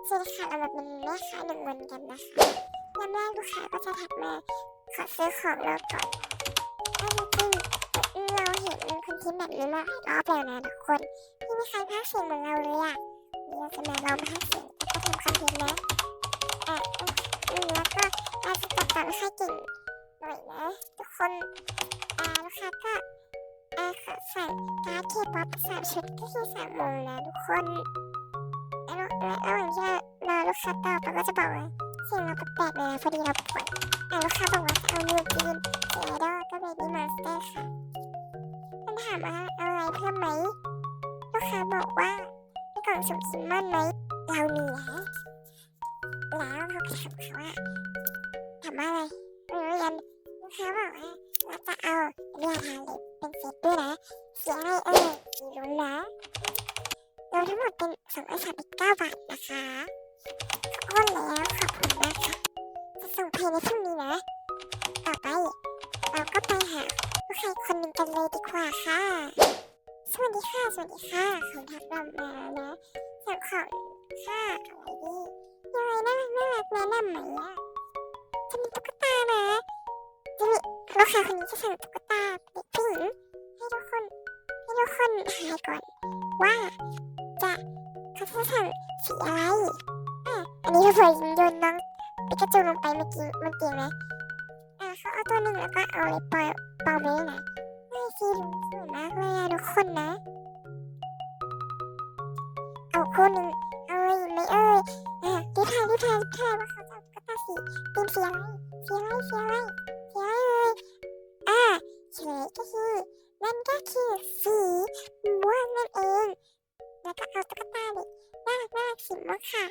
สวัสดีค่ะเรามาเป็นแม่ค้าหนึ่งวันกันนะคะยามแรกลูกค้าก็จะทักมาขอซื้อของเราก่อนถ้าจริงๆเราเห็นคอนเทนต์แบบนี้มาหลายรอบแล้วนะทุกคนที่มีใครพากย์เสียงเหมือนเราเลยอ่ะเราจะมาลองพากย์เสียงแล้วก็ทำคอนเทนต์นะแล้วก็อาจจะตัดต่อไม่ค่อยเก่งหน่อยนะทุกคนลูกค้าก็ขอสั่งการ์ดเคป๊อป3 ชุดก็คือ3 โมงนะทุกคนแล้วอย่างที่เราลูกค้าตอบเราก็จะบอกว่าเสียงเราแปลกๆเลยนะพอดีเราป่วยลูกค้าบอกว่าจะเอานิวจีนเจไอดอลก็เบบี้มอนสเตอร์ค่ะมันถามว่าเอาอะไรเพิ่มไหมลูกค้าบอกว่ามีกล่องสุ่มซิมมอนไหมเรามีนะแล้วเราก็ถามเขาว่าถามว่าอะไรเรียนลูกค้าบอกว่าเราจะเอาเรียนฮาเล็บเป็นเซตด้วยนะเสียอะไรสีรุ้งนะรวมทั้งหมดเป็น239 บาทนะคะโอนแล้วขอบคุณมากค่ะจะส่งภายในพรุ่งนี้นะต่อไปเราก็ไปหาผู้ใครคนหนึ่งกันเลยดีกว่าค่ะสวัสดีค่ะเขาทักเรามานะสั่งของค่ะอะไรดียังไงน่ารักแนะนำไหมอ่ะจะมีตุ๊กตานะจะมีลูกค้าคนนี้จะสั่งตุ๊กตาเด็กผู้หญิงให้ทุกคนทายก่อนว่าเขาจะสั่งสีอะไรอันนี้เราโยนน้องปิกาจูลงไปเมื่อกี้มันเก่งไหมเขาเอาตัวหนึ่งแล้วก็เอาเลยปอมเลยนะสีรุ้งสวยมากเลยทุกคนนะเอาคู่หนึ่งเอาไม่รีบทายว่าเขาจะเอาตุ๊กตาสีเป็นสีอะไรเลยเฉลยก็คือนั่นก็คือสีม่วงนั่นเองแล้วก็เอาตุ๊กตาเด็กน่ารักสีม่วงค่ะ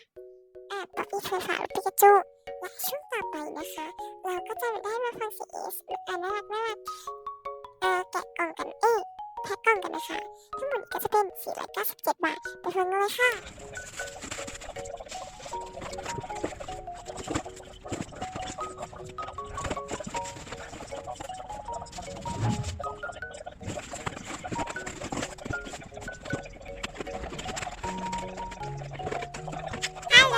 ป๊อปปี้ไฟฟ้าปิกาจูและช่วงต่อไปนะคะเราก็จะได้มาฟังเสียงน่ารักแกะกล่องกันแพ็คกล่องกันนะคะทั้งหมดก็จะเป็น497 บาทไปฟังกันเลยค่ะฮัลโหล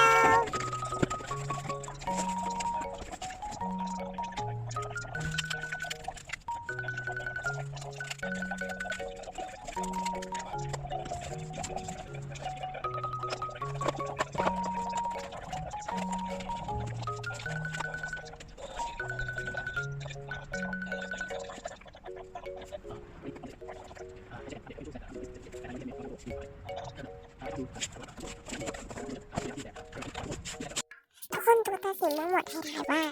ทุกคนตุ๊กตาสีม่วงหมดให้ทายว่า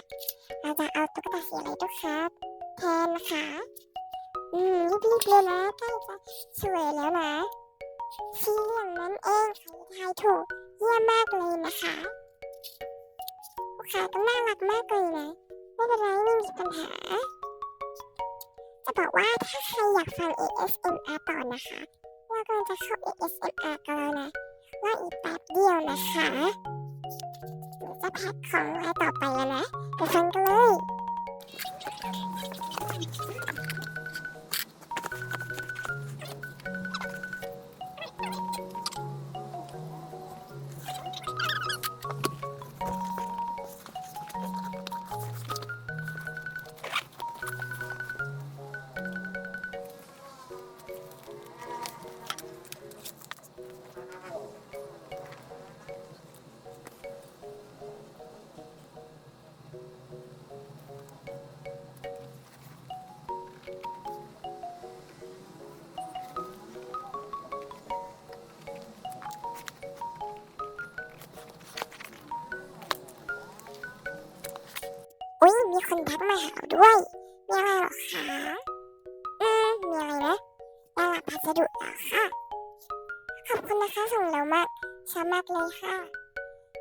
เราจะเอาตุ๊กตาสีอะไรทุกครับแทนนะคะรีบเลยนะใกล้จะสวยแล้วนะสีเหลืองนั่นเองใครทายถูกเยี่ยมมากเลยนะคะลูกค้าต้องน่ารักมากเลยนะไม่เป็นไรไม่มีปัญหาจะบอกว่าถ้าใครอยากฟัง ASMR ต่อนะคะเรากำลังจะเข้า ASMR กันแล้วนะว่าอีกแป๊บเดียวนะคะเดี๋ยวจะแพ็คของรายต่อไปแล้วนะไปฟังกันเลยมีคนทักมาหาด้วยมีอะไรหรอคะมีอะไรนะได้รับพัสดุแล้วค่ะขอบคุณนะคะส่งเรามากชอบมากเลยค่ะ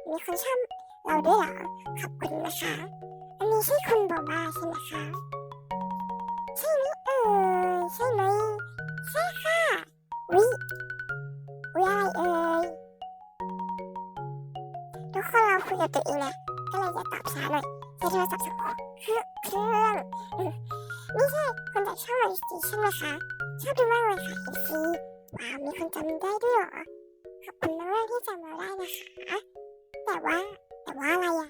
มีคนชอบเราด้วยเหรอขอบคุณนะคะอันนี้ใช่คุณโบบ้าใช่ไหมคะใช่ไหมใช่ไหมใช่ค่ะวิอะไรทุกคนเราคุยกับตัวเองนะก็เลยจะตอบช้าหน่อยใช้โทรศัพท์สำรองเครื่องไม่ใช่คนจากช่องอลิสติใช่ไหมคะชอบดูมากเลยค่ะว้าวมีคนจำได้ด้วยเหรอขอบคุณมากที่จำเราได้นะคะ แต่ว่าอะไรอ่ะ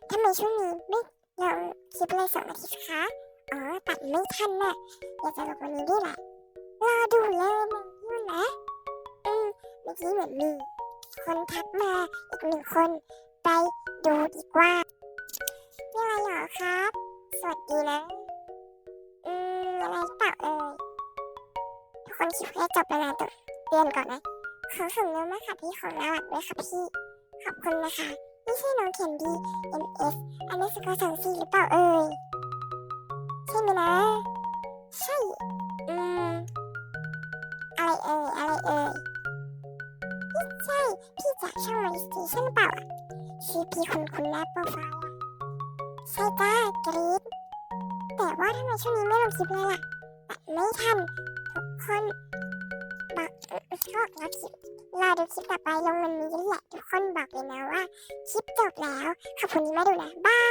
ทำไมช่วงนี้ไม่ลงคลิปเลย2 อาทิตย์คะอ๋อตัดไม่ทันน่ะอยากจะลงวันนี้ด้วยแหละรอดูเลยนะเมื่อกี้เหมือนมีคนทักมาอีก1 คนไปดูดีกว่ามีอะไรเหรอครับสวัสดีนะอะไรหรือเปล่าทุกคนคิดว่าจบไปแล้วต้องเตือนก่อนนะขอส่งเนื้อมาค่ะพี่ของเราด้วยค่ะพี่ขอบคุณนะคะนี่ใช่น้องเคนดี้ MS 24หรือเปล่าใช่ไหมนะใช่อะไรพี่ใช่พี่จากช่องมาริสตีใช่หรือเปล่าชื่อพี่คุณหน้าโปรไฟล์ใช่จ้ากรี๊ดแต่ว่าทำไมช่วงนี้ไม่ลงคลิปเลยล่ะตัดไม่ทันทุกคนบอกชอบแล้วคลิปรอดูคลิปต่อไปลงวันนี้แหละทุกคนบอกเลยนะว่าคลิปจบแล้วขอบคุณที่มาดูนะบาย